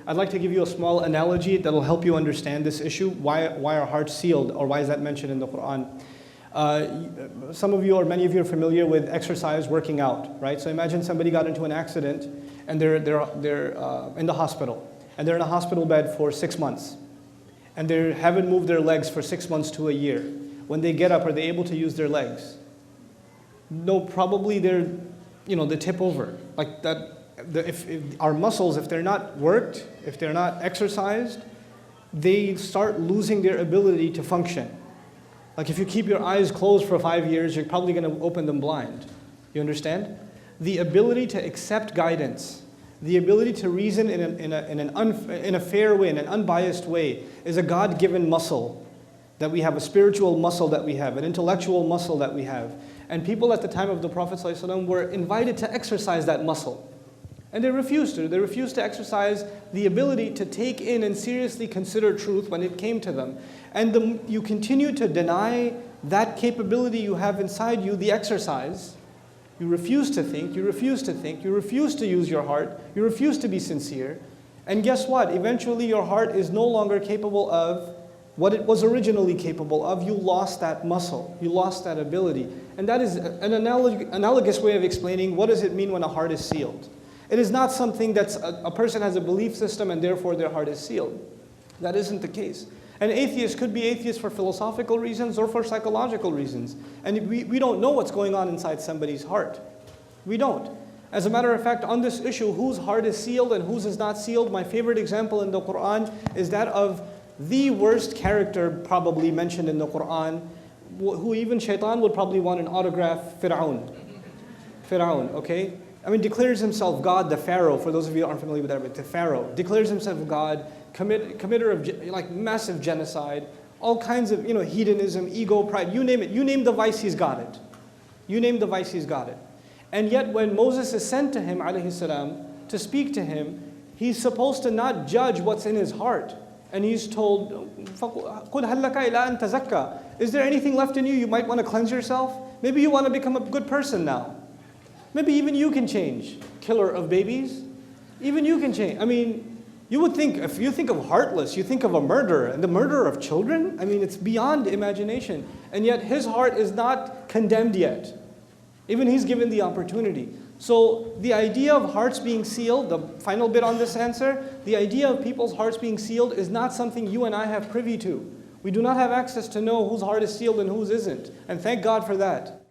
I'd like to give you a small analogy that will help you understand this issue. Why are hearts sealed, or why is that mentioned in the Quran? Some of you or many of you are familiar with exercise, working out, right? So imagine somebody got into an accident and they're in the hospital, and they're in a hospital bed for 6 months, and they haven't moved their legs for 6 months to a year. When they get up, are they able to use their legs? No, probably they tip over like that. If our muscles, if they're not worked, if they're not exercised, they start losing their ability to function. Like if you keep your eyes closed for 5 years, you're probably going to open them blind. You understand? The ability to accept guidance, the ability to reason in a fair way, in an unbiased way, is a God-given muscle that we have, a spiritual muscle that we have, an intellectual muscle that we have. And people at the time of the Prophet ﷺ were invited to exercise that muscle. And they refused to. They refused to exercise the ability to take in and seriously consider truth when it came to them. And you continue to deny that capability you have inside you, the exercise. You refuse to think, you refuse to think, you refuse to use your heart, you refuse to be sincere. And guess what? Eventually your heart is no longer capable of what it was originally capable of. You lost that muscle, you lost that ability. And that is an analogous way of explaining what does it mean when a heart is sealed. It is not something that's a person has a belief system and therefore their heart is sealed. That isn't the case. An atheist could be atheist for philosophical reasons or for psychological reasons. And we don't know what's going on inside somebody's heart. We don't. As a matter of fact, on this issue, whose heart is sealed and whose is not sealed, my favorite example in the Quran is that of the worst character probably mentioned in the Quran, who even shaitan would probably want an autograph, Fir'aun. Fir'aun, okay? I mean, declares himself God, the Pharaoh. For those of you who aren't familiar with Arabic, the Pharaoh declares himself God, committer of like massive genocide, all kinds of hedonism, ego, pride, you name it. You name the vice, he's got it. You name the vice, he's got it. And yet, when Moses is sent to him, alayhi salam, to speak to him, he's supposed to not judge what's in his heart, and he's told, "قُلْ هَلْ لَكَ إِلَىٰ أَن تَزَكَّى." Is there anything left in you? You might want to cleanse yourself. Maybe you want to become a good person now. Maybe even you can change. Killer of babies, even you can change. I mean, you would think, if you think of heartless, you think of a murderer, and the murderer of children? I mean, it's beyond imagination. And yet his heart is not condemned yet. Even he's given the opportunity. So the idea of hearts being sealed, the final bit on this answer, the idea of people's hearts being sealed is not something you and I have privy to. We do not have access to know whose heart is sealed and whose isn't. And thank God for that.